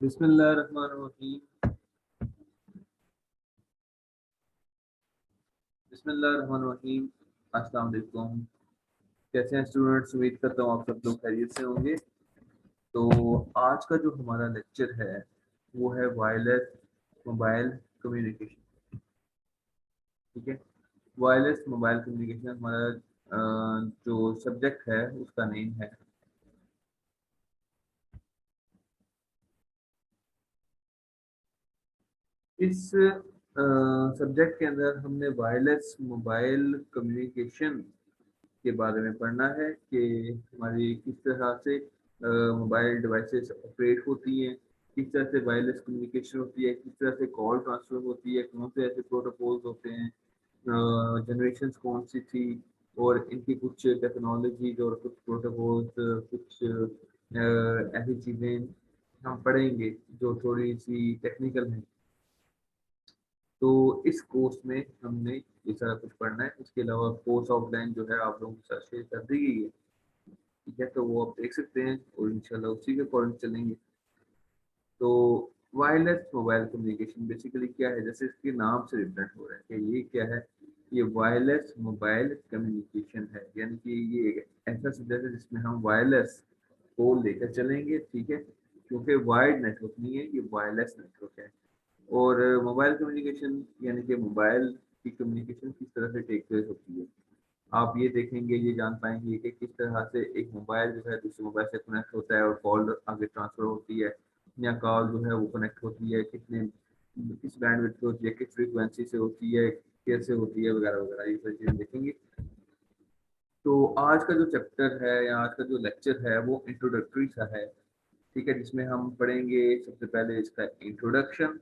बिस्मिल्लाहिर्रहमानिर्रहीम। बिस्मिल्लाहिर्रहमानिर्रहीम। अस्सलाम वालेकुम। कैसे हैं स्टूडेंट्स? उम्मीद करता हूँ आप सब लोग खैरियत से होंगे। तो आज का जो हमारा लेक्चर है वो है वायरलेस मोबाइल कम्युनिकेशन। ठीक है, वायरलेस मोबाइल कम्युनिकेशन हमारा जो सब्जेक्ट है उसका नेम है। इस सब्जेक्ट के अंदर हमने वायरलेस मोबाइल कम्युनिकेशन के बारे में पढ़ना है कि हमारी किस तरह से मोबाइल डिवाइसेस ऑपरेट होती हैं, किस तरह से वायरलेस कम्युनिकेशन होती है, किस तरह से कॉल ट्रांसफर होती है, कौन से ऐसे प्रोटोकॉल्स होते हैं, जनरेशन कौन सी थी, और इनकी कुछ टेक्नोलॉजीज और कुछ प्रोटोकॉल्स, कुछ ऐसी चीज़ें हम पढ़ेंगे जो थोड़ी सी टेक्निकल हैं। तो इस कोर्स में हमने ये सारा कुछ पढ़ना है। इसके अलावा कोर्स आउटलाइन जो है आप लोगों के साथ शेयर कर दी गई है। ठीक है, तो वो आप देख सकते हैं और इंशाल्लाह उसी के अकॉर्डिंग चलेंगे। तो वायरलेस मोबाइल कम्युनिकेशन बेसिकली क्या है, जैसे इसके नाम से रिप्रेजेंट हो रहा है कि ये क्या है। ये वायरलेस मोबाइल कम्युनिकेशन है, यानी कि ये एक ऐसा सब्जेक्ट है जिसमें हम वायरलेस को लेकर चलेंगे। ठीक है, क्योंकि वायर्ड नेटवर्क नहीं है, ये वायरलेस नेटवर्क है। और मोबाइल कम्युनिकेशन यानी कि मोबाइल की कम्युनिकेशन किस तरह से टेक प्लेस होती है, आप ये देखेंगे, ये जान पाएंगे कि किस तरह से एक मोबाइल जो है दूसरे मोबाइल से कनेक्ट होता है और कॉल आगे ट्रांसफर होती है, या कॉल जो है वो कनेक्ट होती है कितने किस बैंडविड्थ से होती है, किस फ्रीक्वेंसी से होती है, कैसे होती है, वगैरह वगैरह, ये सारी चीज़ें देखेंगे। तो आज का जो चैप्टर है या आज का जो लेक्चर है वो इंट्रोडक्टरी सा है। ठीक है, जिसमें हम पढ़ेंगे सबसे पहले इसका इंट्रोडक्शन,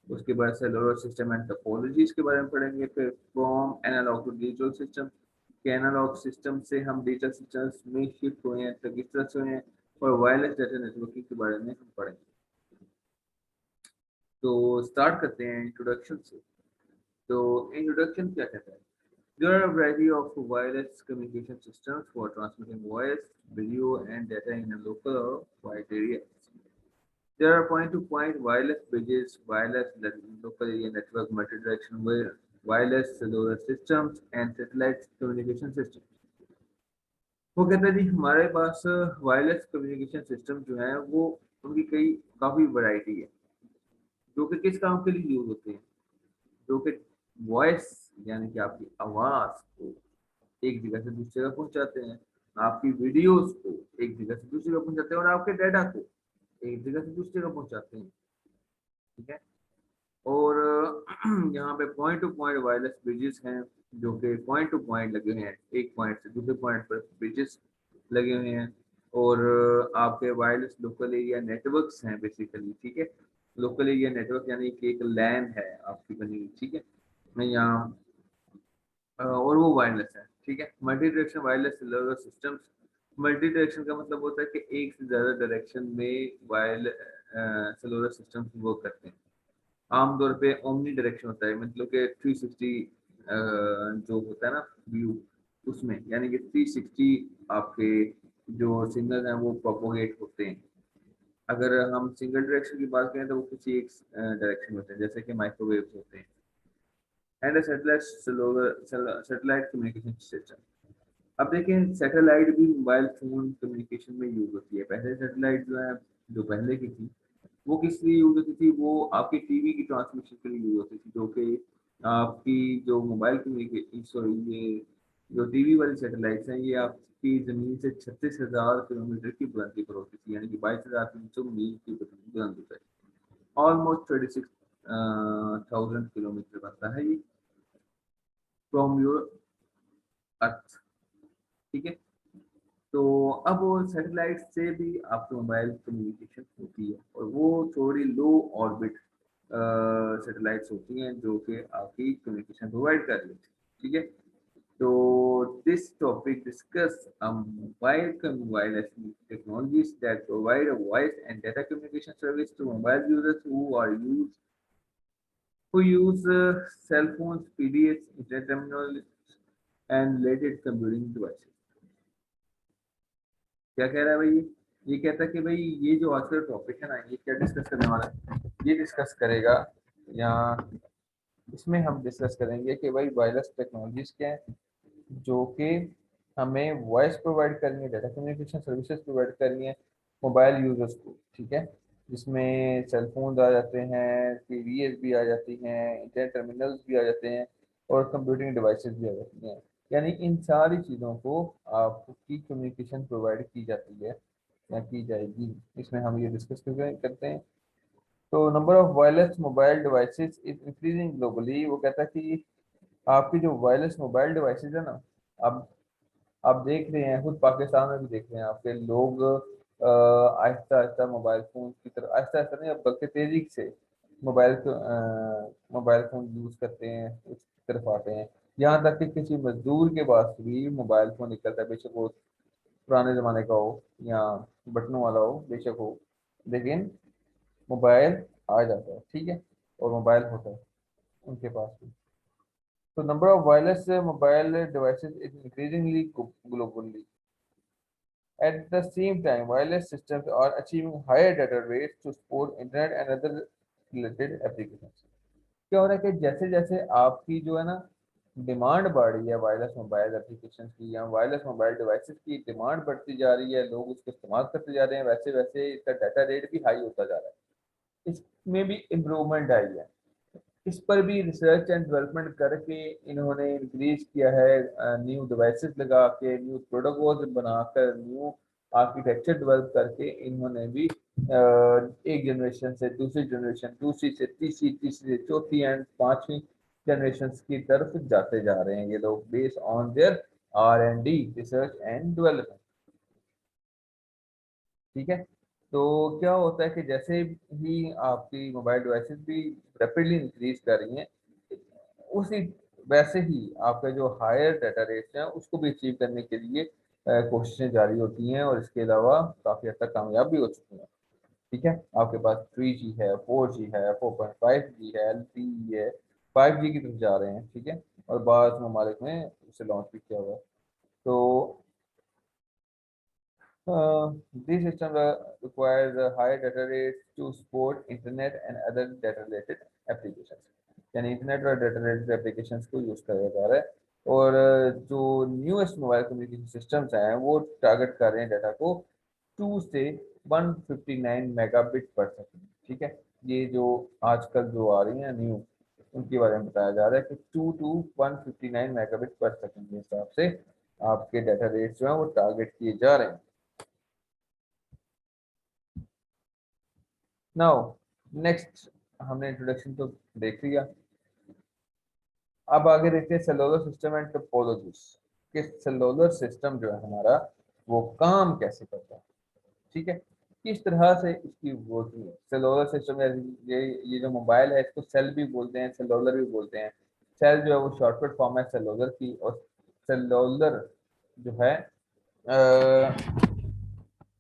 उसके बाद सेलुलर सिस्टम एंड टोपोलॉजीज के बारे में पढ़ेंगे, फिर from analog to digital system, के एनालॉग सिस्टम से हम डिजिटल सिस्टम्स में शिफ्ट हुए हैं, तो किस तरह से हुए हैं, और वायरलेस डेटा नेटवर्किंग के बारे में हम पढ़ेंगे। तो स्टार्ट करते हैं इंट्रोडक्शन से। तो इंट्रोडक्शन क्या कहता है? There are a variety of wireless communication systems for transmitting voice, video, and data in a local or wide area. There are point-to-point wireless bridges, wireless local area network, multi-directional wireless cellular systems, and satellite communication systems. वो कहते हैं जी हमारे पास wireless communication system जो है वो उनकी कई काफ़ी वैरायटी है, जो कि किस काम के लिए यूज होते हैं, जो कि वॉइस यानी कि आपकी आवाज़ को एक जगह से दूसरी जगह पहुंचाते हैं, आपकी वीडियोस को एक जगह से दूसरी जगह पहुंचाते हैं, और आपके डाटा को एक जगह से दूसरी जगह पहुंचाते हैं। ठीक है, और यहाँ पे point two point wireless bridges हैं, जो कि पॉइंट टू पॉइंट लगे हुए हैं, एक पॉइंट से दूसरे पॉइंट पर ब्रिजेस लगे हुए हैं। और आपके वायरलेस लोकल एरिया नेटवर्क्स हैं बेसिकली। ठीक है, लोकल एरिया नेटवर्क यानी कि एक लैन है आपकी बनी हुई। ठीक है, मैं यहाँ और वो वायरलेस है। ठीक है, multi direction wireless cellular systems. Multi direction का मतलब होता है कि एक से ज़्यादा डायरेक्शन में वायरलेस सेलुलर सिस्टम्स वर्क करते हैं। आमतौर पे ओमनी डायरेक्शन होता है, मतलब कि 360 जो होता है ना व्यू, उसमें यानी कि 360 आपके जो सिग्नल हैं वो प्रोपोगेट होते हैं। अगर हम सिंगल डायरेक्शन की बात करें तो वो किसी एक डायरेक्शन में होते हैं, जैसे कि माइक्रोवेव होते हैं। And satellite communication system. अब देखें, सैटेलाइट भी मोबाइल फोन कम्युनिकेशन में यूज होती है। पहले सैटेलाइट जो है, जो पहले की थी, वो किस लिए यूज होती थी, वो आपकी टीवी की ट्रांसमिशन के लिए यूज होती थी, जो कि आपकी जो मोबाइल कम्युनिकेशन, सॉरी, ये जो टीवी वाली सैटेलाइट्स हैं, ये आपकी जमीन से 36,000 किलोमीटर की बुलंदी पर होती थी, यानी कि 22,300 मील की बुलंदी पर। ऑलमोस्ट 36,000 किलोमीटर बनता है ये फ्रॉम योर अर्थ। ठीक है, तो अब सैटेलाइट से भी आपकी मोबाइल कम्युनिकेशन होती है, और वो थोड़ी लो ऑर्बिट सैटेलाइट्स होती हैं जो कि आपकी कम्युनिकेशन प्रोवाइड कर लेती है। ठीक है, तो this topic discuss mobile wireless technologies that provide a voice and data communication service to mobile users who use cell phones, PDS, internet terminals, and related computing devices. क्या कह रहा है भाई? ये कहता है कि भाई ये जो आज का टॉपिक है ना, ये क्या डिस्कस करने वाला है, ये डिस्कस करेगा, या इसमें हम डिस्कस करेंगे कि भाई वायरलेस टेक्नोलॉजीज क्या है जो कि हमें वॉइस प्रोवाइड करनी है, डाटा कम्युनिकेशन सर्विसेज प्रोवाइड करनी है मोबाइल यूजर्स को, ठीक है। जिसमें सेल फोन आ जाते हैं, टीवीएस भी आ जाती हैं, इंटरनेट टर्मिनल्स भी आ जाते हैं, और कंप्यूटिंग डिवाइसेस भी आ जाती हैं। यानी इन सारी चीज़ों को आपकी कम्युनिकेशन प्रोवाइड की जाती है या की जाएगी, इसमें हम ये डिस्कस करते हैं। तो number of wireless mobile devices is increasing globally. वो कहता है कि आपकी जो वायरलेस मोबाइल डिवाइसेस है ना, अब आप देख रहे हैं, खुद पाकिस्तान में भी देख रहे हैं आपके लोग आहिस्ता आहिस्ता मोबाइल फोन की तरफ, आहिस्ता आहिस्ता नहीं, अब बल्कि तेजी से मोबाइल फोन यूज करते हैं, उसकी तरफ आते हैं। यहाँ तक कि किसी मजदूर के पास भी मोबाइल फोन निकलता है, बेशक वो पुराने जमाने का हो या बटनों वाला हो, बेशक हो, लेकिन मोबाइल आ जाता है, ठीक है, और मोबाइल होता है उनके पास भी। तो number of wireless mobile devices is increasingly globally. At the same time, wireless systems are achieving higher data rates to support internet and other related applications. क्या हो रहा है कि जैसे जैसे आपकी जो है ना डिमांड बढ़ रही है वायरलेस मोबाइल एप्लीकेशन की या वायरलेस मोबाइल डिवाइसेस की डिमांड बढ़ती जा रही है, लोग उसको इस्तेमाल करते जा रहे हैं, वैसे वैसे इसका डाटा रेट भी हाई होता जा रहा है। इसमें भी इम्प्रूवमेंट आई है। इस पर भी रिसर्च एंड डेवलपमेंट करके इन्होंने इंक्रीज किया है, न्यू डिवाइसेस लगा के, न्यू प्रोटोकॉल्स बनाकर, न्यू आर्किटेक्चर डेवलप करके इन्होंने भी एक जनरेशन से दूसरी जनरेशन, दूसरी से तीसरी, तीसरी से चौथी एंड पांचवी जनरेशन की तरफ जाते जा रहे हैं ये लोग, based on their R&D, research and development, ठीक है। तो क्या होता है कि जैसे ही आपकी मोबाइल डिवाइसेस भी रैपिडली इंक्रीज कर रही हैं, उसी वैसे ही आपका जो हायर डाटा रेट्स हैं उसको भी अचीव करने के लिए कोशिशें जारी होती हैं, और इसके अलावा काफ़ी हद तक कामयाब भी हो चुकी हैं, ठीक है। आपके पास 3G है, 4G है, 4.5G है, LTE है, 5G की तरफ जा रहे हैं, ठीक है, और बाद ममालिक में उसे लॉन्च भी किया हुआ है। तो these systems require higher data rates to support internet and other data related applications. यानी इंटरनेट और डाटा रिलेटेड एप्लीकेशंस को यूज किया जा रहा है, और जो न्यूएस्ट मोबाइल कम्युनिकेशन सिस्टम्स हैं वो टारगेट कर रहे हैं डाटा को 2 से 159 मेगाबिट पर सेकंड, ठीक है। ये जो आजकल जो आ रही हैं न्यू, उनके बारे में बताया जा रहा है कि 2 to 159 मेगाबिट पर सेकंड के हिसाब से आपके डाटा रेट्स जो हैं वो टारगेट किए जा रहे हैं। नाउ नेक्स्ट, हमने इंट्रोडक्शन तो देख लिया, अब आगे देखते हैं सेलुलर सिस्टम एंड टोपोलॉजीज, कि सेलुलर सिस्टम जो है हमारा वो काम कैसे करता है, ठीक है, किस तरह से इसकी वर्किंग है। सेलुलर सिस्टम, ये जो मोबाइल है इसको सेल भी बोलते हैं, सेलुलर भी बोलते हैं। सेल जो है वो शॉर्टकट फॉर्म है सेलुलर की, और सेलुलर जो है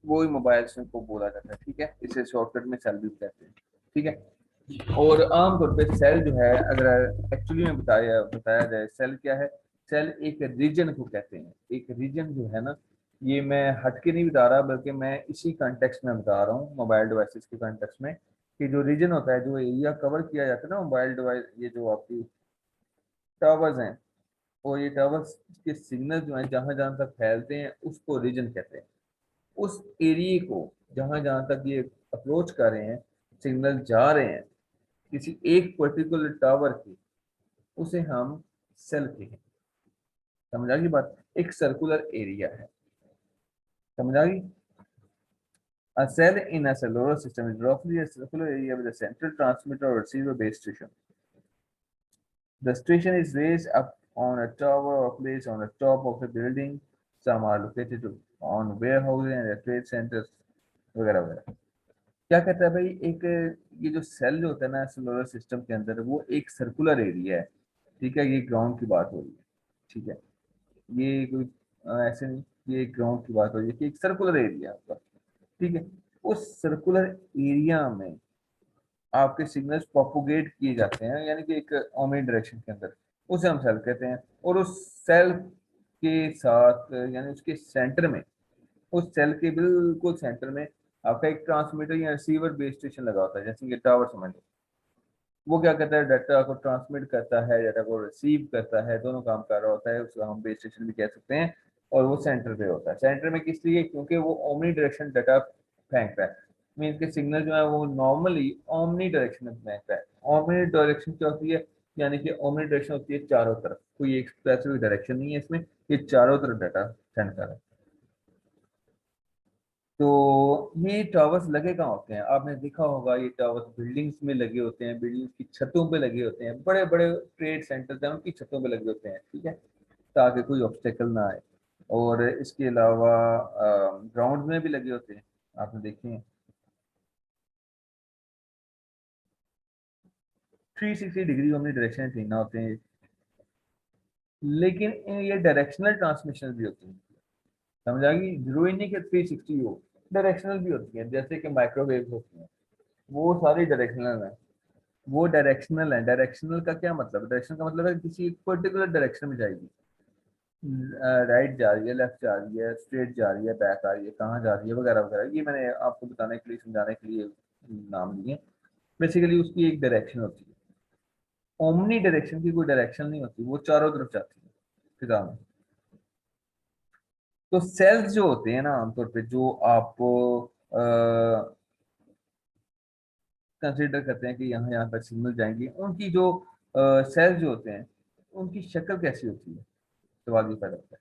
वो ही मोबाइल से को बोला जाता है, ठीक है, इसे शॉर्टकट में सेल भी कहते हैं, ठीक है। और आमतौर पे सेल जो है, अगर एक्चुअली में बताया बताया जाए सेल क्या है, सेल एक रीजन को कहते हैं। एक रीजन जो है ना, ये मैं हट के नहीं बता रहा, बल्कि मैं इसी कॉन्टेक्स्ट में बता रहा हूँ, मोबाइल डिवाइसेस के कॉन्टेक्स्ट में, कि जो रीजन होता है, जो एरिया कवर किया जाता है ना मोबाइल डिवाइस, ये जो आपकी टावर्स हैं, और ये टावर्स के सिग्नल जो है जहां जहां तक फैलते हैं उसको रीजन कहते हैं। उस एरिया को जहां जहां तक ये अप्रोच कर रहे हैं, सिग्नल जा रहे हैं किसी एक पर्टिकुलर टावर की, उसे हम सेल कहें। समझ आ गई बात, एक सर्कुलर एरिया है, समझ आ गई। A cell in a cellular system is roughly a circular area with a central transmitter or receiver base station. The station is raised up on a tower or placed on the top of a building. Some are located on warehouses and trade centers वगैरह वगैरह। क्या कहता है भाई, एक ये जो cell जो होता है ना सेलुलर सिस्टम के अंदर, वो एक सर्कुलर एरिया है, ठीक है। ये ग्राउंड की बात हो रही है, ठीक है, ये कोई ऐसे नहीं, ये ग्राउंड की बात हो रही है कि एक सर्कुलर एरिया होगा, ठीक है। उस सर्कुलर एरिया में आपके सिग्नल्स प्रोपोगेट किए जाते हैं, यानी कि एक ओमनी डायरेक्शन के अंदर, उसे हम सेल कहते हैं। और उस सेल के साथ यानी उसके सेंटर में उस सेल के बिल्कुल सेंटर में आपका एक ट्रांसमीटर या रिसीवर बेस स्टेशन लगा होता है, जैसे कि टावर समझ लो। वो क्या करता है, डाटा को ट्रांसमिट करता है, डाटा को रिसीव करता है, दोनों काम कर रहा होता है, उसको हम बेस स्टेशन भी कह सकते हैं। और वो सेंटर पे होता है। सेंटर में किस लिए, क्योंकि वो ओमनी डायरेक्शन डाटा फेंकता है। मीन के सिग्नल जो है वो नॉर्मली ओमनी डायरेक्शन में फेंकता है। ओमनी डायरेक्शन क्या होती है, यानी कि ओमनी डायरेक्शन होती है चारों तरफ, कोई एक स्पेसिफिक डायरेक्शन नहीं है इसमें, ये चारों तरफ डाटा सेंड कर रहा है। तो ये टावर्स लगे कहाँ होते हैं, आपने देखा होगा ये टावर्स बिल्डिंग्स में लगे होते हैं, बिल्डिंग्स की छतों पे लगे होते हैं, बड़े बड़े ट्रेड सेंटर्स हैं उनकी छतों पे लगे होते हैं, ठीक है, ताकि कोई ऑब्स्टेकल ना आए। और इसके अलावा ग्राउंड में भी लगे होते हैं, आपने देखे हैं। 360 डिग्री हमने डायरेक्शन चेंज होते हैं, लेकिन ये डायरेक्शनल ट्रांसमिशन भी होती है। समझ आ गई, जरूरी नहीं कि 360 हो, डायरेक्शनल भी होती है, जैसे कि माइक्रोवेव होती है, वो सारी डायरेक्शनल है। वो डायरेक्शनल है। डायरेक्शनल का क्या मतलब है, डायरेक्शन का मतलब है किसी पर्टिकुलर डायरेक्शन में जाएगी, राइट जा रही है, लेफ्ट जा रही है, स्ट्रेट जा रही है, बैक आ रही है, कहाँ जा रही है, वगैरह वगैरह। ये मैंने आपको बताने के लिए, समझाने के लिए नाम लिए। बेसिकली उसकी एक डायरेक्शन होती है। ओमनी डायरेक्शन की कोई डायरेक्शन नहीं होती, वो चारों तरफ जाती है फिजा में। तो सेल्स जो होते हैं ना, आमतौर पे जो आप कंसिडर करते हैं कि यहाँ यहाँ तक सिग्नल जाएंगे, उनकी जो सेल्स जो होते हैं, उनकी शक्ल कैसी होती है, सवाल ये पैदा होता है।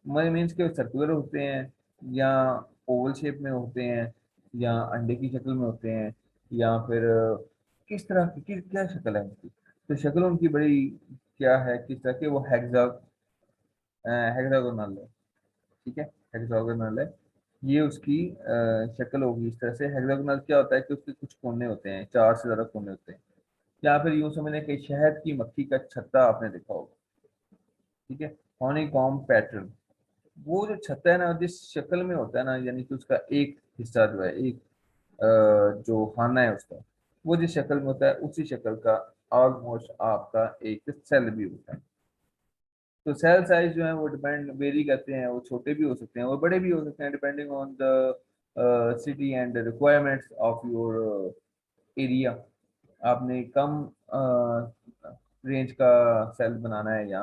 मनी मीन्स के सर्कुलर होते हैं, या ओवल शेप में होते हैं, या अंडे की शक्ल में होते हैं, या फिर किस तरह की क्या शक्ल है उनकी। तो शक्ल उनकी बड़ी क्या है, किस तरह की, वो हेक्सागोनल है, ठीक है, हेक्सागोनल है। ये उसकी शक्ल होगी इस तरह से। हेक्सागोनल क्या होता है कि उसके कुछ कोने होते हैं, चार से ज्यादा कोने होते हैं। या फिर यूं समझने कि शहद की मक्खी का छत्ता आपने देखा होगा, ठीक है, हॉनीकॉम्ब पैटर्न। वो जो छत्ता है ना, जिस शक्ल में होता है ना, यानी कि उसका एक हिस्सा जो है, एक जो खाना है उसका, वो जिस शक्ल में होता है, उसी शक्ल का ऑलमोस्ट आपका एक सेल भी होता है। तो सेल साइज जो है वो डिपेंड वेरी करते हैं, वो छोटे भी हो सकते हैं और बड़े भी हो सकते हैं, depending on the city and requirements of your area. आपने कम रेंज का सेल बनाना है या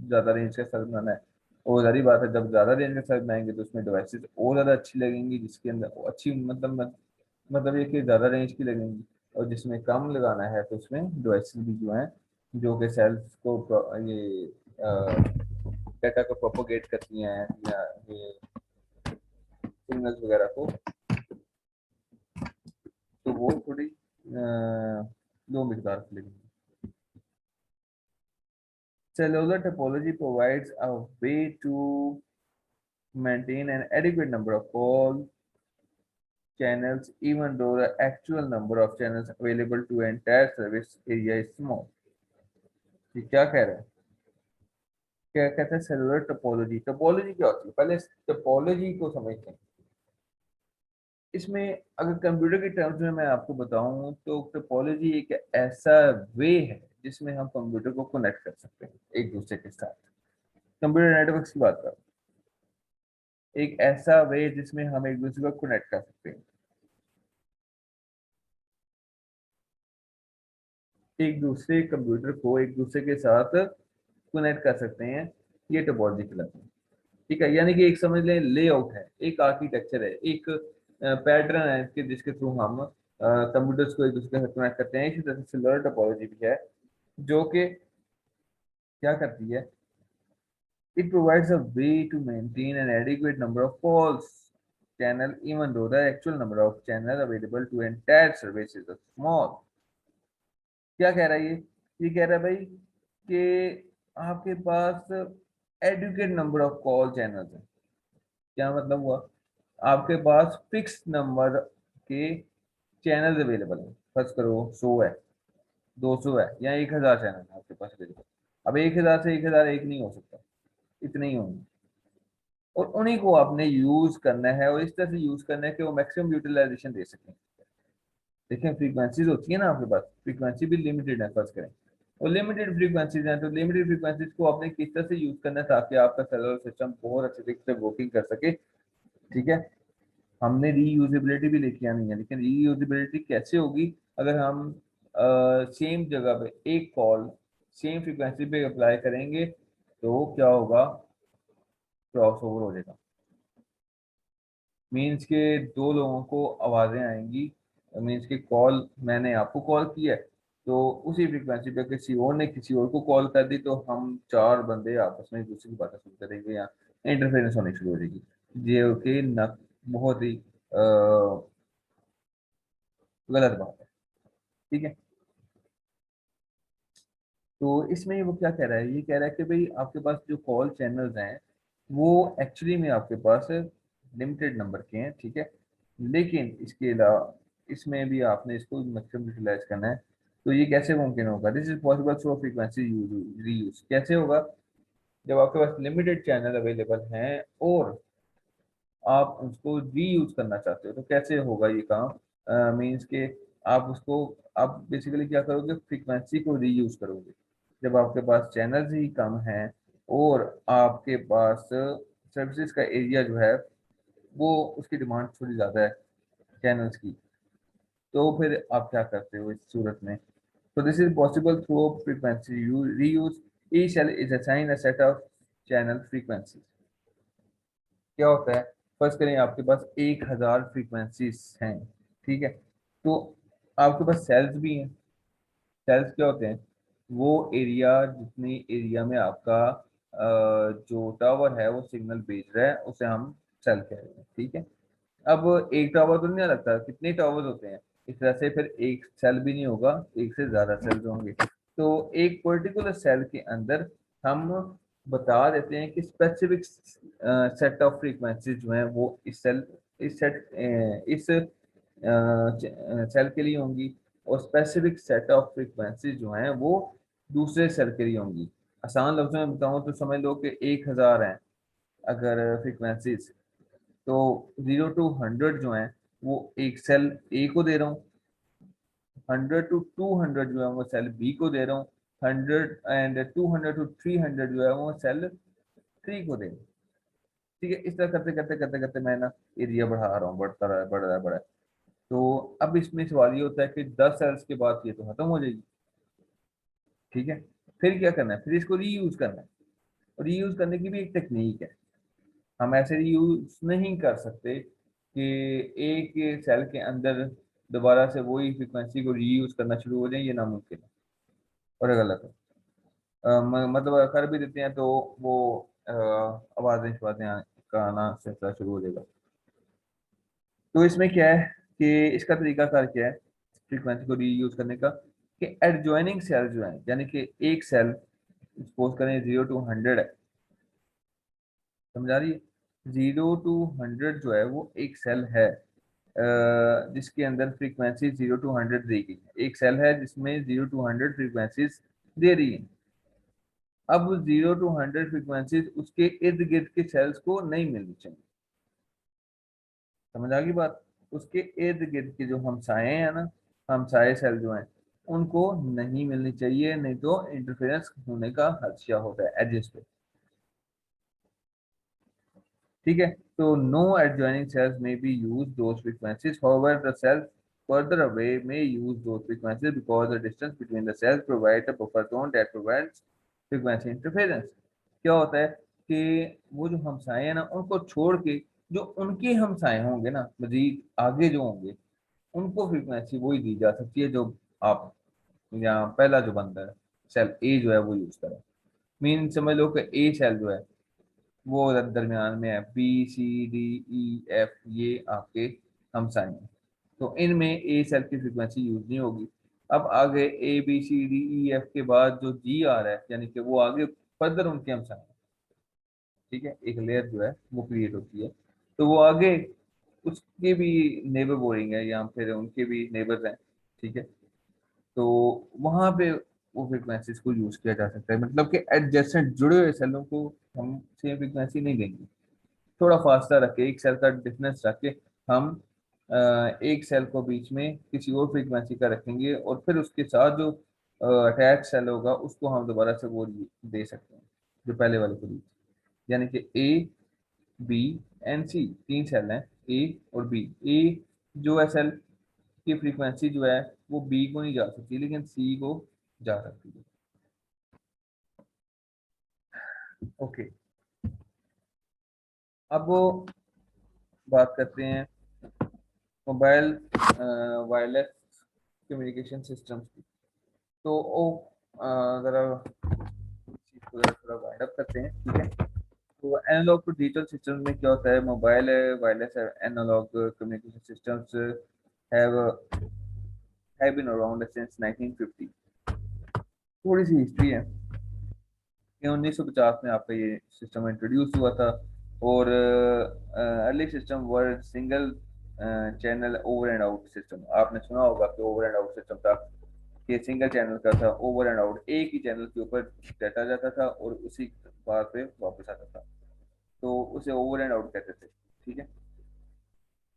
ज़्यादा रेंज का सेल बनाना है, और सारी बात है, जब ज़्यादा रेंज का सेल बनाएंगे तो उसमें डिवाइसेस और ज़्यादा अच्छी लगेंगी, जिसके अंदर अच्छी मतलब ये कि ज़्यादा रेंज की लगेंगी। और जिसमें कम लगाना है तो उसमें डिवाइसेस भी जो हैं, जो कि सेल्स को ये डाटा को प्रोपोगेट करती हैं, या ये सिग्नल्स वगैरह को, तो वो थोड़ी लो मिकदार की लगेंगी। Cellular topology provides a way to maintain an adequate number of call channels even though the actual number of channels available to entire service area is small। ये क्या कह रहा है, क्या कहते हैं सेलुलर टोपोलॉजी। टोपोलॉजी क्या होती है, पहले टोपोलॉजी को समझते हैं। इसमें अगर कंप्यूटर के टर्म्स में मैं आपको बताऊं तो टोपोलॉजी एक ऐसा वे है जिसमें हम कंप्यूटर को कनेक्ट कर सकते हैं एक दूसरे के साथ। कंप्यूटर नेटवर्क्स की बात कर, एक ऐसा वे जिसमें हम एक दूसरे को कनेक्ट कर सकते हैं, एक दूसरे कंप्यूटर को एक दूसरे के साथ कनेक्ट कर सकते हैं। ये टोपोलॉजी कहलाती है, ठीक है। यानी कि एक समझ लें लेआउट है, एक आर्किटेक्चर है, एक पैटर्न है कि जिसके थ्रू हम कंप्यूटर्स को एक दूसरे के साथ कनेक्ट करते हैं। इसी तरह से सिलर टोपोलॉजी भी है, जो कि क्या करती है, it provides a way to maintain an adequate number of calls channel even though the actual number of channel available to entire service is small। क्या कह रहा है ये कह रहा है भाई कि आपके पास adequate number of call channels है। क्या मतलब हुआ, आपके पास फिक्स नंबर के चैनल्स अवेलेबल है। फर्ज करो 100 है, 200 है, या 1000 चैनल है आपके पास अवेलेबल। अब 1000 से 1000 एक नहीं हो सकता, इतने ही होंगे, और उन्हीं को आपने यूज करना है, और इस तरह से यूज करना है कि वो मैक्सिमम यूटिलाइजेशन दे सकें। देखें, फ्रीक्वेंसीज होती है ना आपके पास, फ्रीक्वेंसी भी लिमिटेड है, फर्ज करें, और लिमिटेड फ्रीक्वेंसीज हैं, तो लिमिटेड फ्रीक्वेंसीज को आपने किस तरह से यूज करना है ताकि आपका सेलुलर सिस्टम बहुत अच्छे तरीके से वर्किंग कर सके, ठीक है, हमने रीयूजेबिलिटी भी लेके आनी है, लेकिन रीयूजेबिलिटी कैसे होगी अगर हम सेम जगह पे एक कॉल सेम फ्रीक्वेंसी पे अप्लाई करेंगे, तो क्या होगा, क्रॉस ओवर हो जाएगा। मीन्स के दो लोगों को आवाजें आएंगी, मीन्स के कॉल मैंने आपको कॉल किया है, तो उसी फ्रीक्वेंसी पे किसी और ने किसी और को कॉल कर दी, तो हम चार बंदे आपस में एक दूसरे की बातें सुनते रहेंगे या इंटरफेरेंस होनी शुरू हो जाएगी। ये कि न बहुत ही गलत बात है। ठीक है, तो इसमें वो क्या कह रहा है, ये कह रहा है कि भाई आपके पास जो कॉल चैनल्स हैं वो एक्चुअली में आपके पास लिमिटेड नंबर के हैं। ठीक है, लेकिन इसके अलावा इसमें भी आपने इसको मैक्सिमम यूटिलाइज करना है। तो ये कैसे मुमकिन होगा, this is possible through frequency reuse. कैसे होगा, जब आपके पास लिमिटेड चैनल अवेलेबल हैं और आप उसको रीयूज करना चाहते हो, तो कैसे होगा ये काम, मीन्स के आप उसको, आप बेसिकली क्या करोगे, फ्रीक्वेंसी को रीयूज करोगे। जब आपके पास चैनल्स ही कम हैं और आपके पास सर्विसेज का एरिया जो है वो, उसकी डिमांड थोड़ी ज़्यादा है चैनल्स की, तो फिर आप क्या करते हो इस सूरत में। तो this is possible through frequency reuse. Each cell is assign a set of channel frequency. क्या होता है, फर्स्ट करें आपके पास 1000 फ्रीक्वेंसीज हैं। ठीक है, तो आपके पास सेल्स भी हैं। सेल्स क्या होते हैं, वो एरिया, जितनी एरिया में आपका जो टावर है वो सिग्नल भेज रहा है, उसे हम सेल कह रहे हैं। ठीक है, अब एक टावर तो नहीं लगता, कितने टावर होते हैं, इस तरह से फिर एक सेल भी नहीं होगा, एक से ज्यादा सेल्स होंगे। तो एक पर्टिकुलर सेल के अंदर हम बता देते हैं कि स्पेसिफिक सेट ऑफ फ्रीक्वेंसी जो है वो इस सेल के लिए होंगी, और स्पेसिफिक सेट ऑफ फ्रीक्वेंसी जो हैं वो दूसरे सेल के लिए होंगी। आसान लफ्जों में बताऊं तो समझ लो कि 1000 हैं अगर फ्रीक्वेंसीज, तो 0 to 100 जो है वो एक सेल ए को दे रहा हूँ, 100 to 200 जो है वो सेल बी को दे रहा हूँ, 100 and 200 to 300 जो है वो सेल थ्री को दे रहा हूँ। ठीक है, इस तरह करते करते करते करते मैं ना एरिया बढ़ा रहा हूँ, बढ़ता रहा है, बढ़ रहा है, बढ़ रहा है। तो अब इसमें सवाल ये होता है कि 10 सेल्स के बाद ये तो खत्म हो जाएगी। ठीक है, फिर क्या करना है, फिर इसको रीयूज करना है। और रीयूज करने की भी एक टेक्निक है, हम ऐसे रीयूज नहीं कर सकते कि एक सेल के अंदर दोबारा से वही फ्रीक्वेंसी को रीयूज करना शुरू हो जाए, ये नामुमकिन है और गलत है। मतलब कर भी देते हैं तो वो आवाजें शवाजें का आना सिलसिला शुरू हो जाएगा। तो इसमें क्या है कि इसका तरीकाकार क्या है फ्रीक्वेंसी को रीयूज करने का, कि एडजॉइनिंग सेल जो है, यानी कि एक सेल सपोज करें 0 to 100 है, समझा रही है, 0 to 100 जो है वो एक सेल है जिसके अंदर फ्रीक्वेंसी 0 to 100 दी गई है। एक सेल है जिसमें 0 to 100 फ्रीक्वेंसीज दे रही है। अब 0 to 100 फ्रीक्वेंसीज उसके इर्द गिर्द के सेल्स को नहीं मिलनी चाहिए। समझ आ गई बात, उसके इर्द गिर्द के जो हमसाए हैं ना, हमसाए सेल जो हैं, उनको नहीं मिलनी चाहिए, नहीं तो इंटरफेरेंस होने का खदशा होता है एडजस्ट पे। ठीक है, तो no adjoining cells may be used those frequencies, however the cells further away may use those frequencies because the distance between the cells provide a buffer zone that prevents frequency interference। क्या होता है कि वो जो हमसाए हैं ना, उनको छोड़ के जो उनके हमसाए होंगे ना, मजीद आगे जो होंगे, उनको फ्रीक्वेंसी वही दी जा सकती है जो आप, या पहला जो बंदा है सेल ए जो है वो यूज करें। मीन समझ लो कि ए सेल जो है वो दरमियान में है, B C D E F, ये आपके हमसाए हैं, तो इनमें ए सेल की फ्रीक्वेंसी यूज नहीं होगी। अब आगे A B C D E F के बाद जो जी आ रहा है, यानी कि वो आगे फर्दर उनके हमसाए हैं। ठीक है, एक लेयर जो है वो क्रिएट होती है, तो वो आगे उसके भी नेबर बोरिंग है या फिर उनके भी नेबर्स हैं। ठीक है, तो वहां पे वो फ्रीक्वेंसीज को यूज किया जा सकता है, मतलब कि एडजेसेंट जुड़े हुए सेलों को हम सेम फ्रीक्वेंसी नहीं देंगे, थोड़ा फासला रख के, एक सेल का डिफरेंस रख के हम एक सेल को बीच में किसी और फ्रीक्वेंसी का रखेंगे, और फिर उसके साथ जो अटैच सेल होगा उसको हम दोबारा से वो दे सकते हैं जो पहले वाले को दी, यानी कि ए बी एनसी 3 सेल हैं, ए और बी। ए जो है सेल की फ्रीक्वेंसी जो है वो बी को नहीं जा सकती, लेकिन सी को जा सकती है। ओके, अब वो बात करते हैं मोबाइल वायरलेस कम्युनिकेशन सिस्टम्स की। तो वो ज़रा चीज़ को थोड़ा वाइंड अप करते हैं, ठीक है। तो एनालॉग टू डिजिटल सिस्टम में क्या होता है, mobile wireless analog communication systems have have been around since 1950। थोड़ी सी हिस्ट्री है कि 1950 में आपका ये सिस्टम इंट्रोड्यूस हुआ था। और early system were single channel over and out system. आपने सुना होगा कि ओवर एंड आउट सिस्टम था, कि सिंगल चैनल का था, ओवर एंड आउट, एक ही चैनल के ऊपर डाटा जाता था और उसी बात पे वापस आता था, तो उसे ओवर एंड आउट कहते थे, ठीक है।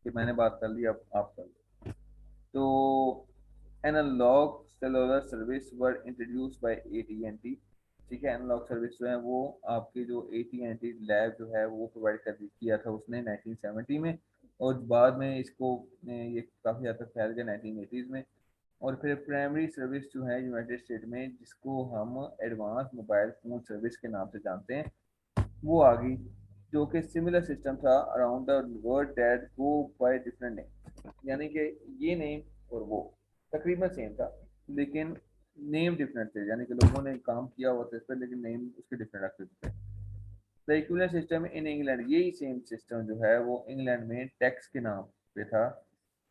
कि मैंने बात कर ली, अब आप कर लो। तो analog cellular service were introduce by A T and T. ठीक है, एनालॉग सर्विस जो है वो आपकी जो एटी एन टी लैब जो है वो प्रोवाइड कर किया था उसने 1970 में। और बाद में इसको ये काफ़ी हद तक फैल गया 1980s में। और फिर प्राइमरी सर्विस जो है यूनाइटेड स्टेट में, जिसको हम एडवांस मोबाइल फ़ोन सर्विस के नाम से जानते हैं, वो आ गई, जो कि सिमिलर सिस्टम था around the world that go by different name. यानी कि ये नेम और वो तकरीबन सेम था, लेकिन नेम डिफरेंट थे, यानी कि लोगों ने काम किया हुआ था इस पर, लेकिन नेम उसके डिफरेंट रखते थे। The equivalent system in England, यही सेम सिस्टम जो है वो इंग्लैंड में टैक्स के नाम पे था,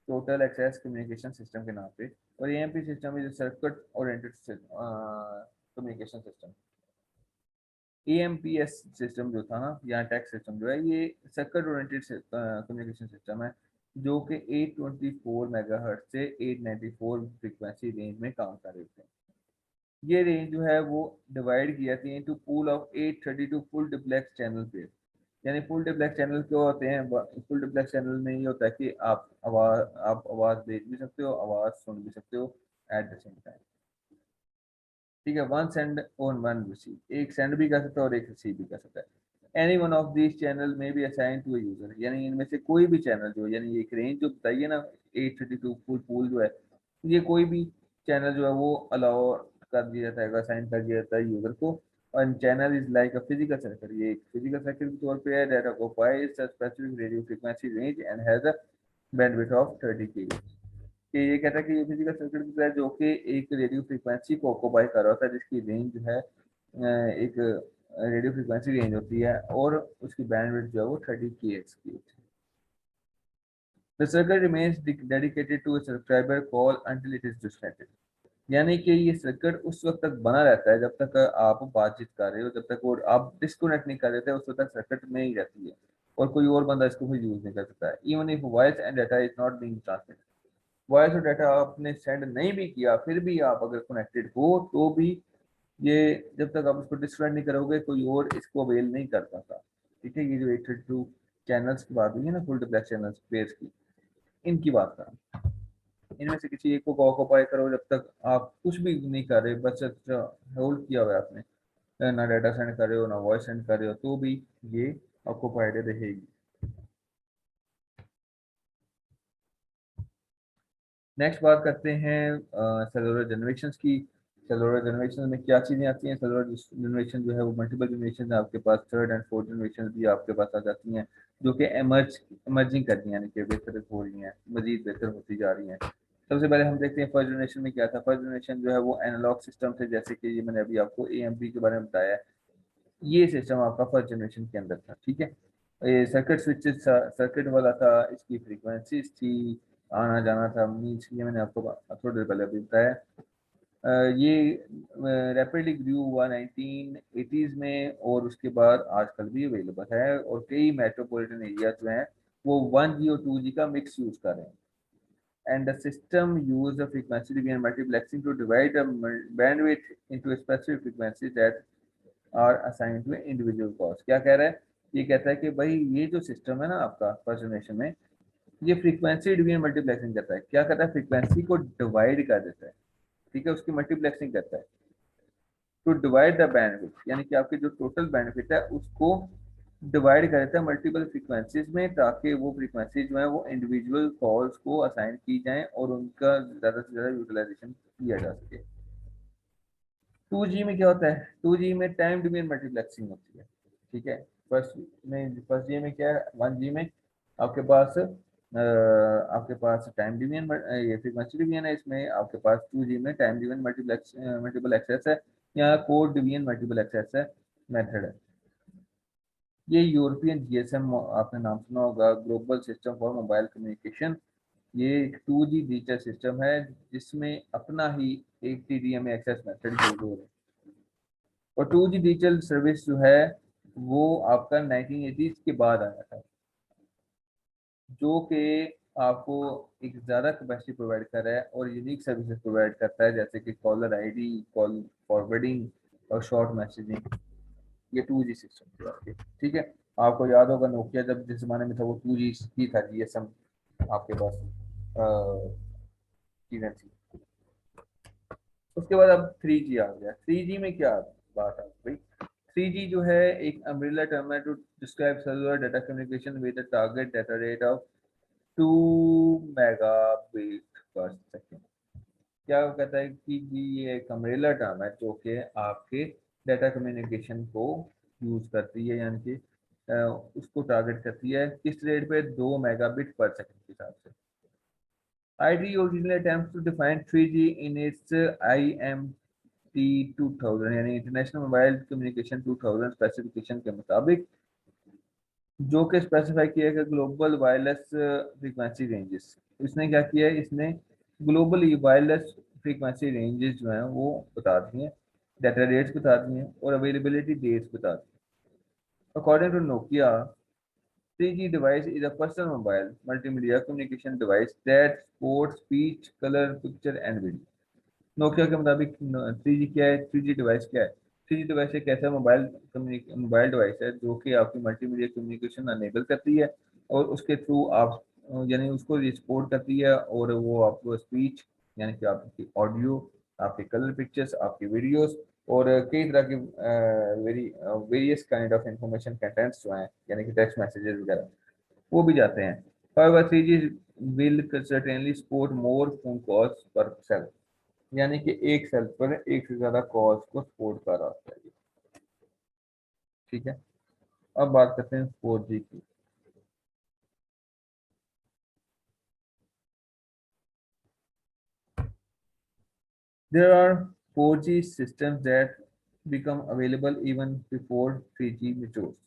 टोटल एक्सेस कम्युनिकेशन सिस्टम के नाम पे। और AMP system is circuit oriented communication system. Amps system जो था ना, या टैक्स सिस्टम जो है, ये सर्किट ओरिएंटेड कम्युनिकेशन सिस्टम है, जो कि 824 मेगाहर्ट्ज से 894 फ्रीक्वेंसी रेंज में काम कर रहे थे। ये रेंज जो है वो डिवाइड की जाती है into pool of 832 full duplex channel पे। यानी फुल डुप्लेक्स चैनल क्यों होते हैं? फुल डुप्लेक्स चैनल में ये होता है कि आप आवाज़ भेज भी सकते हो, आवाज़ सुन भी सकते हो एट द सेम टाइम, ठीक है। वन सेंड और वन रिसीव, एक सेंड भी कर सकता है और एक रिसीव भी कर सकता है। Any one of this channel में be assign to a user, यानी इनमें से कोई भी चैनल जो, यानी एक रेंज जो बताइए ना 832 फुल पूल जो है, ये कोई भी चैनल जो है वो अलाउ कर दिया जाता है, असाइन कर दिया जाता है यूजर को। और channel is like a physical circuit, ये एक फिजिकल सर्किट के तौर पे है, that occupies a specific radio frequency range and has a bandwidth of 30 kbps। कि ये कहता है कि ये फिजिकल सर्किट की तरह जो कि एक रेडियो फ्रीक्वेंसी को ऑक्यूपाई कर रहा था, जिसकी रेंज जो है एक रेडियो फ्रीक्वेंसी रेंज होती है, और उसकी बैंडविड्थ जो है वो 30 kHz की होती है। The circuit remains dedicated to a subscriber call until it is disconnected। यानी कि ये सर्किट उस वक्त तक बना रहता है जब तक आप बातचीत कर रहे हो, जब तक वो आप डिस्कनेक्ट नहीं कर देते उस वक्त तक सर्किट में ही रहती है, और कोई और बंदा इसको फिर यूज नहीं कर सकता है। Even if voice and data is not being transmitted, voice और डाटा आपने सेंड नहीं भी किया, फिर भी आप अगर कनेक्टेड हो तो भी ये, जब तक आप उसको डिस्कनेक्ट नहीं करोगे, कोई और इसको अवेल नहीं कर पाता, ठीक है। ये जो 832 चैनल्स की बात हुई है ना, फुल डुप्लेक्स चैनल्स पेयर्स की, इनकी बात कर, इनमें से किसी एक को ऑक्यूपाई करो, जब तक आप कुछ भी नहीं कर रहे, बस होल्ड किया हुआ है आपने, ना डाटा सेंड कर रहे हो ना वॉइस सेंड कर रहे हो, तो भी ये ऑक्यूपाइड रहेगी। नेक्स्ट बात करते हैं सेलुलर जनरेशन की। सेलुलर जनरेशन में क्या चीज़ें आती हैं? सेलुलर जनरेशन जो है वो मल्टीपल जनरेशन है, आपके पास थर्ड एंड फोर्थ जनरेशन भी आपके पास आ जाती हैं, जो कि एमर्जिंग करती हैं, यानी कि बेहतर हो रही हैं, मजीद बेहतर होती जा रही हैं। सबसे पहले हम देखते हैं फर्स्ट जनरेशन में क्या था। फर्स्ट जनरेशन जो है वो एनालॉग सिस्टम थे, जैसे कि ये मैंने अभी आपको एएमपी के बारे में बताया है। ये सिस्टम आपका फर्स्ट जनरेशन के अंदर था, ठीक है। ये सर्किट स्विचेस सर्किट वाला था, इसकी फ्रीक्वेंसीज थी, आना जाना था, मीन्स ये मैंने आपको थोड़ी देर पहले अभी बताया। ये रैपिडली ग्रू हुआ 1980s में, और उसके बाद आजकल भी अवेलेबल है, और कई मेट्रोपॉलिटन एरिया जो हैं वो 1G और 2G का मिक्स यूज कर रहे हैं। And the system use the frequency division multiplexing to divide the bandwidth into a specific frequency that are assign to individual cost. क्या कह रहा है? ये कहता है कि भाई ये जो सिस्टम है ना आपका फर्स्ट जनरेशन में, ये फ्रीक्वेंसी डिवीजन मल्टीप्लेक्सिंग करता है। क्या करता है? फ्रीक्वेंसी को डिवाइड कर देता है, ठीक है, उसकी मल्टीप्लेक्सिंग करता है टू डिवाइड द बैंडविड्थ, यानी कि आपकी जो टोटल बैंडविड्थ है उसको डिवाइड कर देता है मल्टीपल फ्रीक्वेंसीज में, ताकि वो फ्रीक्वेंसी जो है वो इंडिविजुअल कॉल्स को असाइन की जाएं और उनका ज़्यादा से ज़्यादा यूटिलाइजेशन किया जा सके। 2G में क्या होता है? 2G में टाइम डोमेन मल्टीप्लेक्सिंग होती है। ठीक है, फर्स्ट जी में क्या है? 1G में आपके पास टाइम डिवीजन, ये फ्रीक्वेंसी डिवीजन है। इसमें आपके पास 2G में टाइम डिवीजन मल्टीपल एक्सेस है, या कोड डिवीजन मल्टीपल एक्सेस है मेथड है। ये यूरोपियन जीएसएम आपने नाम सुना होगा, global system for mobile communication. ये एक 2G डिजिटल सिस्टम है जिसमें अपना ही एक टीडीएम एक्सेस मेथड यूज है। और 2G डिजिटल सर्विस जो है वो आपका 1980s के बाद आया था, जो कि आपको एक ज़्यादा कैपेसिटी प्रोवाइड कर रहा है और यूनिक सर्विसेज प्रोवाइड करता है, जैसे कि कॉलर आईडी, कॉल फॉरवर्डिंग और शॉर्ट मैसेजिंग। ये 2G सिस्टम थे आपके। ठीक है, आपको याद होगा नोकिया जब जिस जमाने में था वो 2G ही था, जीएसएम आपके पास चीजें थी। उसके बाद अब 3G आ गया। 3G में क्या बात आ गई? 3G जो है एक अम्ब्रेला टर्म है to describe cellular data communication with the target data rate of 2 megabit per second. क्या कहता है कि जी ये एक अम्ब्रेला टर्म है जो कि आपके डाटा कम्युनिकेशन को यूज करती है, यानी कि उसको टारगेट करती है किस रेट पे? 2 मेगाबिट पर सेकेंड के हिसाब से। IEEE originally attempts to define 3G in its IMT 2000 यानी इंटरनेशनल मोबाइल कम्युनिकेशन 2000 स्पेसिफिकेशन के मुताबिक, जो कि स्पेसिफाई किया है ग्लोबल वायरलेस फ्रीक्वेंसी रेंजेस। इसने क्या किया है? इसने ग्लोबल वायरलेस फ्रीक्वेंसी रेंजेस जो हैं वो बता दी हैं, डाटा रेट्स बता दी हैं और अवेलेबिलिटी डेट्स बता दी। According to Nokia, 3G device is a personal mobile multimedia communication device that supports speech, color, picture and video. Nokia के मुताबिक 3G क्या है? 3G डिवाइस क्या है? 3G डिवाइस एक ऐसा मोबाइल डिवाइस है जो कि आपकी मल्टीमीडिया कम्युनिकेशन अनेबल करती है और उसके थ्रू आप यानी उसको सपोर्ट करती है, और वो आपको स्पीच यानी कि आपकी ऑडियो, आपके कलर पिक्चर्स, आपकी वीडियोस और कई तरह की various kind of information contents जो हैं यानी कि टेक्स्ट मैसेजेस वगैरह वो भी जाते हैं। However, 3G will certainly support more phone calls per cell, यानी कि एक सेल पर एक से ज्यादा कॉल्स को सपोर्ट कर रहा है। ठीक है, अब बात करते हैं 4G की। There are 4G systems that become available even before 3G matures.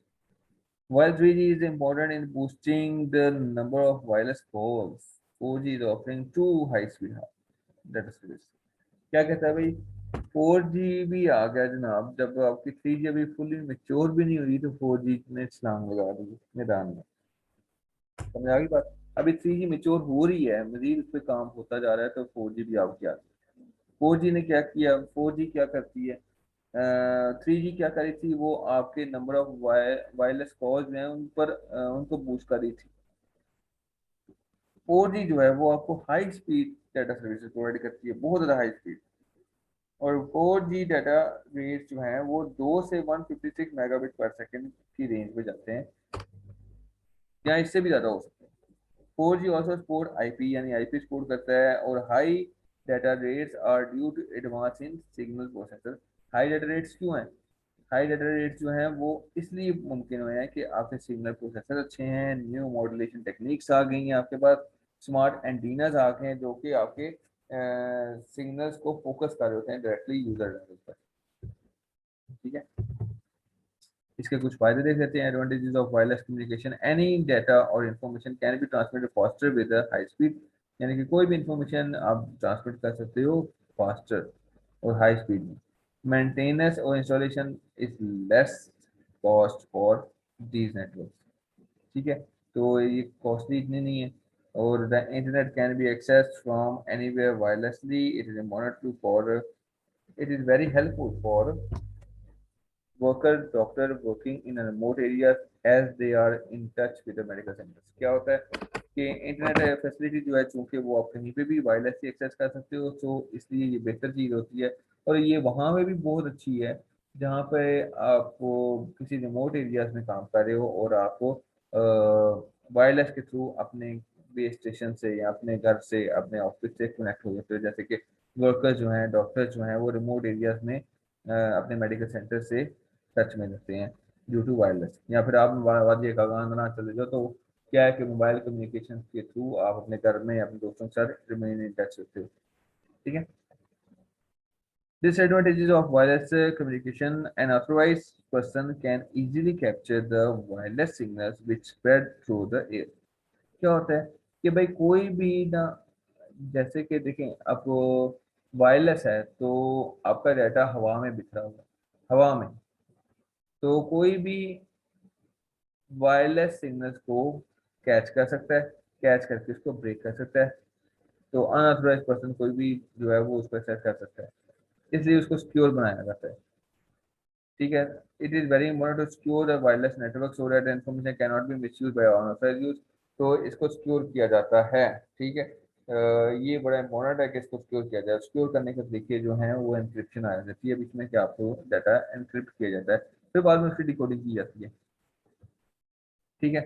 While 3G is important in boosting the number of wireless calls, 4G is offering too high speed data service. क्या कहता है भाई? 4G भी आ गया जनाब, जब आपकी 3G अभी फुली मेच्योर भी नहीं हुई तो 4G ने छलांग लगा दी मैदान में। समझ आ गई बात? अभी 3G मेच्योर हो रही है, मजीद उस पर काम होता जा रहा है, तो 4G भी आपकी आ गई। 4G ने क्या किया? 4G क्या करती है? 3G क्या करी थी? वो आपके नंबर ऑफ वायरलेस कॉल्स हैं उन पर उनको बूस्ट कर रही थी। 4G जो है वो आपको high speed data services provide करती है, बहुत ज़्यादा हाई स्पीड। और 4G डाटा रेट जो है वो 2 से 156 मेगाबिट पर सेकेंड की रेंज में जाते हैं, या इससे भी ज़्यादा हो सकते हैं। 4G ऑल्सो सपोर्ट आईपी, यानी आईपी सपोर्ट करता है, और high data rates are due to advance in signal processor. High data rates क्यों हैं? हाई डाटा रेट्स जो हैं वो इसलिए मुमकिन हुए हैं कि आपके सिग्नल प्रोसेसर अच्छे हैं, न्यू मॉड्यूलेशन टेक्निक्स आ गई हैं आपके पास, स्मार्ट एंटीनाज आ गए हैं जो कि आपके सिग्नल्स को फोकस कर रहे होते हैं डायरेक्टली यूजर लेवल पर। ठीक है, इसके कुछ फायदे देख लेते हैं। Advantages of wireless communication, any data और information can be transmitted faster with high speed, यानी कि कोई भी इंफॉर्मेशन आप ट्रांसमिट कर सकते हो फास्टर और हाई स्पीड में। मेंटेनेंस और installation is less cost for these network. ठीक है, तो ये कॉस्टली इतनी नहीं है। और the internet can be access from anywhere wirelessly. It is important to for it is very helpful for worker doctor working in a remote areas as they are in touch with the medical centers। क्या होता है कि internet facility जो है चूंकि वो आप कहीं पे भी वायरलेसली एक्सेस कर सकते हो, तो इसलिए ये बेहतर चीज़ होती है। और ये वहाँ पे भी बहुत अच्छी है जहाँ पे आपको किसी रिमोट एरियाज में काम कर रहे हो और आपको वायरलेस के थ्रू अपने बेस स्टेशन से या अपने घर से अपने ऑफिस से कनेक्ट हो जाते हो, जैसे कि वर्कर जो हैं, डॉक्टर जो हैं, वो रिमोट एरियाज में अपने मेडिकल सेंटर से टच में रहते हैं ड्यू टू वायरलेस। या फिर आप वादी का गाना चले जाओ तो क्या है कि मोबाइल कम्युनिकेशन के थ्रू आप अपने घर में अपने दोस्तों के साथ रिमेन इन टच होते हो। ठीक है। Disadvantages of wireless communication: an authorized person can easily capture the wireless signals which spread through the air. क्या होता है कि भाई कोई भी ना, जैसे कि देखें आपको वायरलेस है तो आपका डाटा हवा में बिखरा हुआ है, हवा में, तो कोई भी वायरलेस सिग्नल्स को कैच कर सकता है, कैच करके उसको ब्रेक कर सकता है। तो अनऑथराइज पर्सन कोई भी जो है वो उसको एक्सेस कर सकता है, इसलिए उसको सिक्योर बनाया जाता है। ठीक है। It is very important to secure the wireless network so that information can not be misuse by unauthorized use. तो इसको सिक्योर किया जाता है। ठीक है। ये बड़ा इंपॉर्टेंट है कि इसको सिक्योर किया जाए। सिक्योर करने के तरीके जो हैं वो एनक्रिप्शन आ जाती है अब इसमें, कि आपको डाटा एनक्रिप्ट किया जाता है, फिर बाद में उसकी डिकोडिंग की जाती है। ठीक है।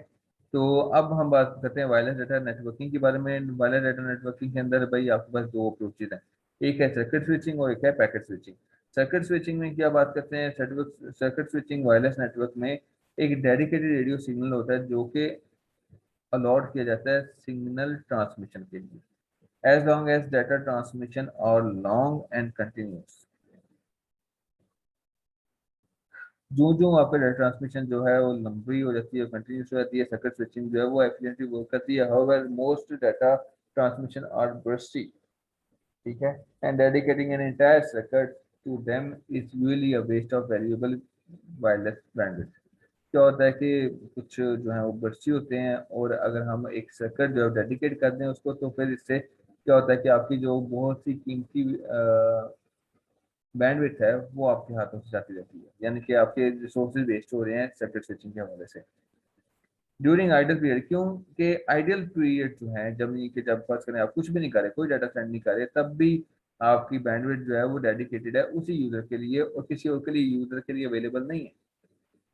तो अब हम बात करते हैं वायरलेस डाटा नेटवर्किंग के बारे में। वायरलेस डाटा नेटवर्किंग के अंदर भाई आपके पास दो अप्रोचेज हैं, एक है सर्किट स्विचिंग और एक है पैकेट स्विचिंग। सर्किट स्विचिंग में क्या बात करते हैं? सर्किट स्विचिंग वायरलेस नेटवर्क में एक डेडिकेटेड रेडियो सिग्नल होता है जो कि अलॉट किया जाता है सिग्नल ट्रांसमिशन के लिए, as long as data transmission और लॉन्ग एंड कंटिन्यूस। जो जो आपका डाटा ट्रांसमिशन जो है वो लंबी हो जाती है, कंटिन्यूस हो जाती है, सर्किट स्विचिंग जो है वो एफिशिएंटली वर्क करती है। However most data transmission are bursty. ठीक है। And dedicating an entire circuit to them is usually a waste of valuable wireless bandwidth. क्या होता है कि कुछ जो है वो बर्स्टी होते हैं, और अगर हम एक सर्किट जो है डेडिकेट कर दें उसको, तो फिर इससे क्या होता है कि आपकी जो बहुत सी कीमती बैंडविड्थ है वो आपके हाथों से जाती रहती है, यानी कि आपके रिसोर्सेज वेस्ट हो रहे हैं सर्किट स्विचिंग के हवाले से। ड्यूरिंग आइडल पीरियड, क्योंकि आइडियल पीरियड जो है जब नहीं कि जब फर्स्ट करें आप कुछ भी नहीं कर रहे, कोई डाटा सेंड नहीं कर रहे, तब भी आपकी बैंडविड्थ जो है वो डेडिकेटेड है उसी यूजर के लिए और किसी और के लिए यूजर के लिए अवेलेबल नहीं है।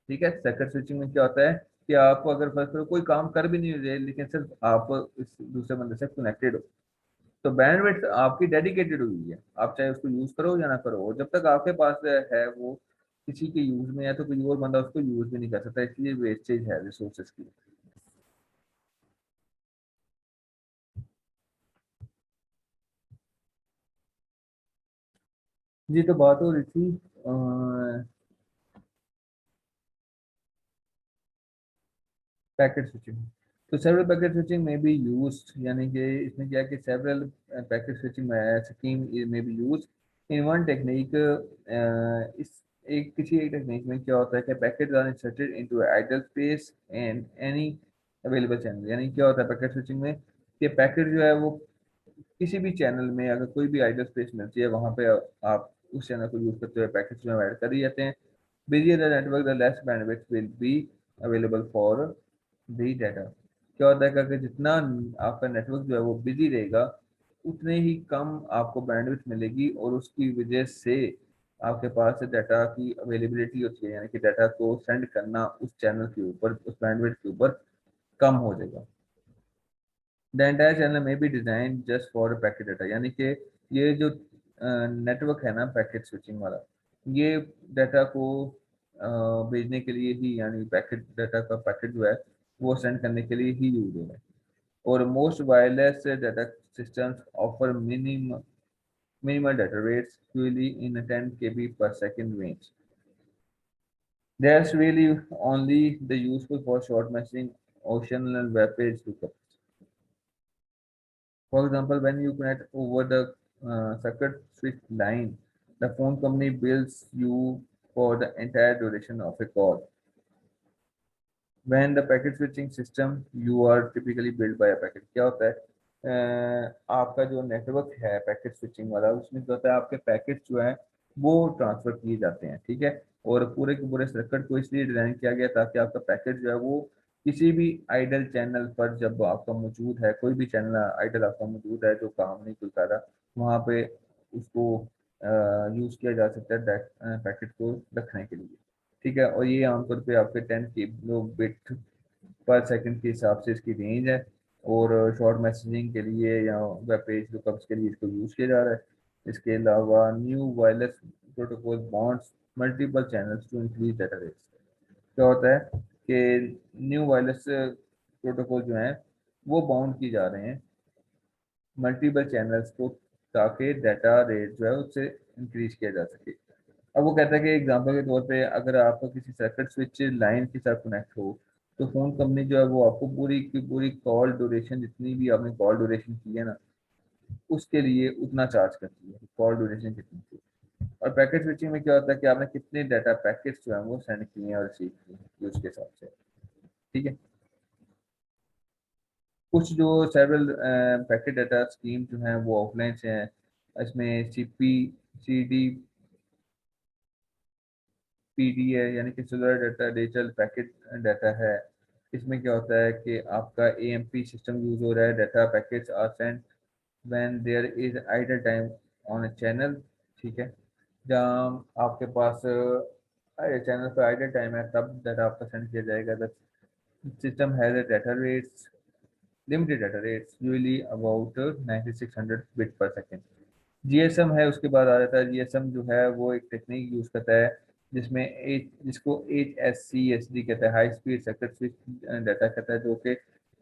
ठीक है। सर्किट स्विचिंग में क्या होता है कि आप अगर फर्स्ट करो कोई काम कर भी नहीं रहे लेकिन सिर्फ आप इस दूसरे बंदे से कनेक्टेड हो, तो बैंडविड्थ आपकी डेडिकेटेड हुई है, आप चाहे उसको यूज करो या ना करो, और जब तक आपके पास है वो किसी के यूज में है तो कोई और बंदा उसको यूज भी नहीं कर सकता, इसलिए वेस्टेज है रिसोर्सेज की। जी, तो बात हो रही थी पैकेट स्विचिंग। तो सेवरल पैकेट स्विचिंग में बी यूज्ड, यानी कि इसमें क्या है कि सेवरल पैकेट स्विचिंग स्कीम में be used in one technique. इस एक किसी एक टेक्निक में क्या होता है कि packet are inserted into idle space and any available channel. यानी क्या होता है पैकेट स्विचिंग में कि पैकेट जो है वो किसी भी चैनल में अगर कोई भी आइडल स्पेस मिलती है वहां पे आप उस चैनल को यूज करते हुए पैकेट्स में ऐड कर ही जाते हैं। busier the network the less bandwidth will be available for the data। क्या होता है कि अगर जितना आपका नेटवर्क जो है वो बिजी रहेगा उतने ही कम आपको बैंडविड्थ मिलेगी, और उसकी वजह से आपके पास डाटा की अवेलेबिलिटी होती है, यानी कि डाटा को सेंड करना उस चैनल के ऊपर, उस बैंडविड्थ के ऊपर कम हो जाएगा। द एंटायर चैनल में be design just for packet data, यानी कि ये जो नेटवर्क है ना पैकेट स्विचिंग वाला, ये डाटा को भेजने के लिए ही, यानी पैकेट डाटा का पैकेट जो है वो सेंड करने के लिए ही यूज हो रहा है। और most wireless data systems offer minimal data rates usually in a 10 kb per second range. That's really only the useful for short messaging, ocean and web page lookup. For example, when you connect over the circuit switch line, the phone company bills you for the entire duration of a call. When the packet switching system, you are typically billed by a packet। क्या होता है आपका जो network है packet switching वाला, उसमें क्या होता है आपके पैकेट जो है वो ट्रांसफर किए जाते हैं। ठीक है। और पूरे के पूरे सर्किट को इसलिए डिजाइन किया गया ताकि आपका पैकेट जो है वो किसी भी आइडल चैनल पर, जब आपका मौजूद है कोई भी चैनल आइडल आपका मौजूद है जो काम नहीं कर रहा, वहाँ पे उसको यूज़ किया जा सकता है पैकेट को रखने के लिए। ठीक है, और ये आमतौर पे आपके 10 किलो बिट पर सेकंड के हिसाब से इसकी रेंज है, और शॉर्ट मैसेजिंग के लिए या वेब पेज लुकअप्स के लिए इसको यूज़ किया जा रहा है। इसके अलावा new wireless protocol bonds multiple channels to increase data rates. क्या होता है कि न्यू वायरलेस प्रोटोकॉल जो हैं वो बाउंड किए जा रहे हैं मल्टीपल चैनल्स को, ताकि डाटा रेट जो है उससे इंक्रीज किया जा सके। अब वो कहता है कि एग्जांपल के तौर पे अगर आप किसी सर्किट स्विच लाइन के साथ कनेक्ट हो, तो फोन कंपनी जो है वो आपको पूरी की पूरी कॉल ड्यूरेशन, जितनी भी आपने कॉल ड्यूरेशन की है ना, उसके लिए उतना चार्ज करती है, कॉल ड्यूरेशन कितनी थी। और पैकेट स्विचिंग में क्या होता है कि आपने कितने डाटा पैकेट्स जो है वो सेंड किए हैं और रिसीव किए हैं उसके हिसाब से। ठीक है, कुछ जो सेवरल पैकेट डाटा स्कीम जो है वो ऑफलाइन से हैं। इसमें सी पी डी है, यानी कि cellular data digital packet data है। इसमें क्या होता है कि आपका A M P system use हो रहा है, data packets are sent when there is idle time on a channel. ठीक है, जहाँ आपके पास चैनल पर आइडल टाइम है तब डाटा आपका सेंड किया जाएगा। The system has a data rates limited data rates usually about 9600 bit per second. GSM है, उसके बाद आ जाता है जीएसएम जो है वो एक टेक्निक यूज करता है जिसमें जिसको HSCSD कहता है, high speed circuit switch data कहता है, जो कि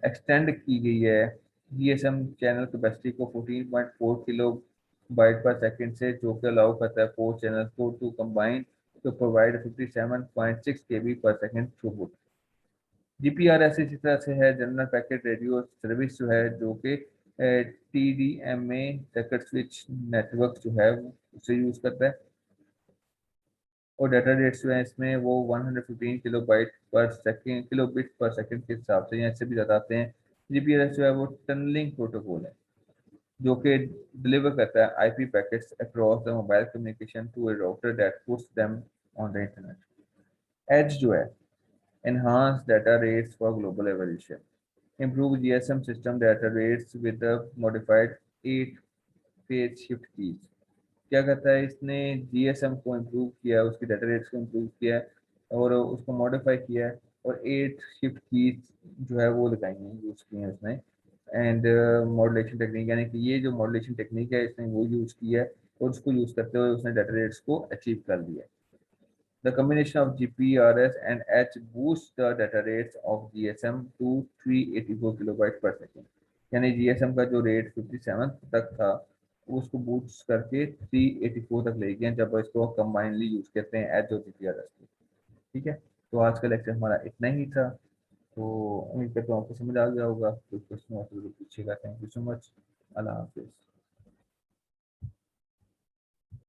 एक्सटेंड की गई है। जीएसएम चैनल कैपेसिटी को 14.4 किलो बाइट पर सेकंड से, जो कि अलाउ करता है फोर चैनल को टू कंबाइन टू प्रोवाइड 57.6 केबी पर सेकंड थ्रूपुट। जीपीआरएस इसी तरह से है, जनरल पैकेट रेडियो सर्विस जो है, जो कि TDMA पैकेट स्विच नेटवर्क जो है उसे यूज करता है। और डाटा रेट्स जो है इसमें वो 115 किलो बाइट पर second kilo bit per second के हिसाब से या इससे भी ज़्यादा आते हैं। जीपीआरएस जो है वो टनलिंग प्रोटोकॉल है, जो कि डिलीवर करता है IP packets across the mobile communication to a router that puts them on the internet. As जो है enhanced data rates for global evolution, improve GSM system data rates with the modified 8 phase shift keys। क्या कहता है, इसने GSM को improve किया है, उसकी डाटा रेट्स को इम्प्रूव किया है और उसको मॉडिफाई किया है, और 8 शिफ्ट कीज जो है वो लगाई हैं, यूज़ की हैं उसने। एंड मॉडुलेशन टेक्निक, यानी कि ये जो मॉडुलेशन टेक्निक है इसने वो यूज़ किया है, और उसको यूज़ करते हुए उसने डाटा रेट्स को अचीव कर लिया है। The combination of GPRS and H boosts the data rates of GSM to 384 kilobyte पर सेकेंड। यानी जीएसएम का जो रेट 57 तक था उसको बूस्ट करके 384 तक ले गए जब इसको कंबाइनली यूज करते हैं एच और जीपीआरएस को। ठीक है, तो आज का लेक्चर हमारा इतना ही था। तो उम्मीद करता हूँ आपको समझ आ गया होगा। कोई क्वेश्चन हो तो पूछिएगा। Thank you so much. अल्लाह हाफिज़।